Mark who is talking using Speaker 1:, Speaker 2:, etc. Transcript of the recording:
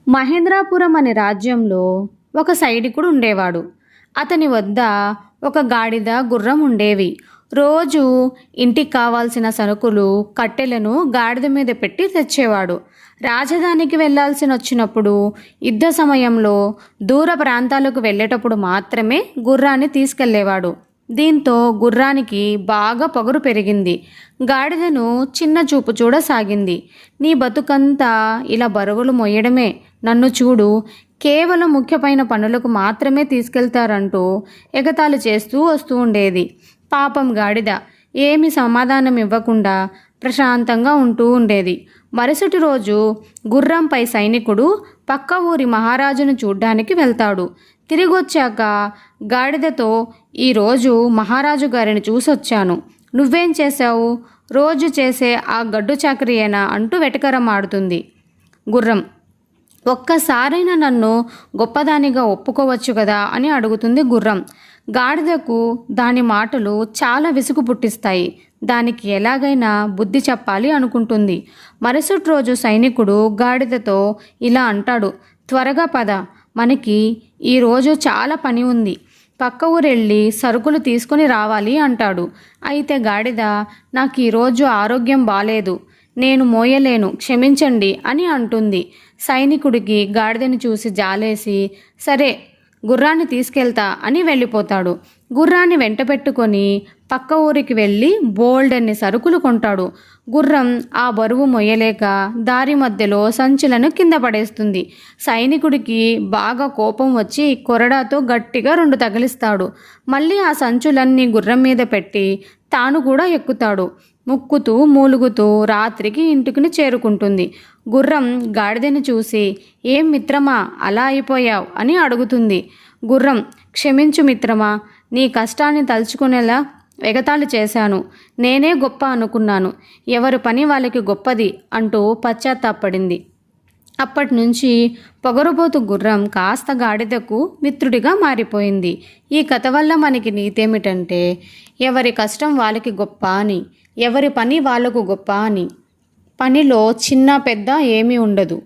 Speaker 1: మహేంద్రాపురం అనే రాజ్యంలో ఒక సైనికుడు ఉండేవాడు. అతని వద్ద ఒక గాడిద, గుర్రం ఉండేవి. రోజు ఇంటికి కావాల్సిన సరుకులు, కట్టెలను గాడిద మీద పెట్టి తెచ్చేవాడు. రాజధానికి వెళ్ళాల్సి వచ్చినప్పుడు, యుద్ధ సమయంలో దూర ప్రాంతాలకు వెళ్ళేటప్పుడు మాత్రమే గుర్రాన్ని తీసుకెళ్లేవాడు. దీంతో గుర్రానికి బాగా పొగరు పెరిగింది. గాడిదను చిన్న చూపు చూడసాగింది. నీ బతుకంతా ఇలా బరువులు మోయడమే, నన్ను చూడు, కేవలం ముఖ్యమైన పనులకు మాత్రమే తీసుకెళ్తారంటూ ఎగతాళి చేస్తూ వస్తూ ఉండేది. పాపం గాడిద ఏమి సమాధానం ఇవ్వకుండా ప్రశాంతంగా ఉంటూ ఉండేది. మరుసటి రోజు గుర్రంపై సైనికుడు పక్క ఊరి మహారాజును చూడ్డానికి వెళ్తాడు. తిరిగొచ్చాక గాడిదతో, ఈరోజు మహారాజు గారిని చూసొచ్చాను, నువ్వేం చేశావు? రోజు చేసే ఆ గడ్డు చాకరీయేనా అంటూ వెటకరమాడుతుంది. గుర్రం, ఒక్కసారైనా నన్ను గొప్పదానిగా ఒప్పుకోవచ్చు కదా అని అడుగుతుంది గుర్రం. గాడిదకు దాని మాటలు చాలా విసుగు పుట్టిస్తాయి. దానికి ఎలాగైనా బుద్ధి చెప్పాలి అనుకుంటుంది. మరుసటి రోజు సైనికుడు గాడిదతో ఇలా అంటాడు, త్వరగా పద, మనకి ఈరోజు చాలా పని ఉంది, పక్క ఊరెళ్ళి సరుకులు తీసుకుని రావాలి అంటాడు. అయితే గాడిద, నాకు ఈరోజు ఆరోగ్యం బాలేదు, నేను మోయలేను, క్షమించండి అని అంటుంది. సైనికుడికి గాడిదని చూసి జాలేసి, సరే గుర్రాన్ని తీసుకెళ్తా అని వెళ్ళిపోతాడు. గుర్రాన్ని వెంట పెట్టుకొని పక్క ఊరికి వెళ్ళి బోల్డన్ని సరుకులు కొంటాడు. గుర్రం ఆ బరువు మొయ్యలేక దారి మధ్యలో సంచులను కింద పడేస్తుంది. సైనికుడికి బాగా కోపం వచ్చి కొరడాతో గట్టిగా 2 తగిలిస్తాడు. మళ్ళీ ఆ సంచులన్నీ గుర్రం మీద పెట్టి తాను కూడా ఎక్కుతాడు. ముక్కుతూ మూలుగుతూ రాత్రికి ఇంటికి చేరుకుంటుంది. గుర్రం గాడిదని చూసి, ఏం మిత్రమా అలా అయిపోయావు అని అడుగుతుంది. గుర్రం, క్షమించు మిత్రమా, నీ కష్టాన్ని తలుచుకునేలా ఎగతాళి చేశాను, నేనే గొప్ప అనుకున్నాను, ఎవరి పని వాళ్ళకి గొప్పది అంటూ పశ్చాత్తాపడింది. అప్పటి నుంచి పొగరుబోతు గుర్రం కాస్త గాడిదకు మిత్రుడిగా మారిపోయింది. ఈ కథ వల్ల మనకి నీతేమిటంటే, ఎవరి కష్టం వాళ్ళకి గొప్ప అని, ఎవరి పని వాళ్ళకు గొప్ప అని. పనిలో చిన్న పెద్ద ఏమీ ఉండదు.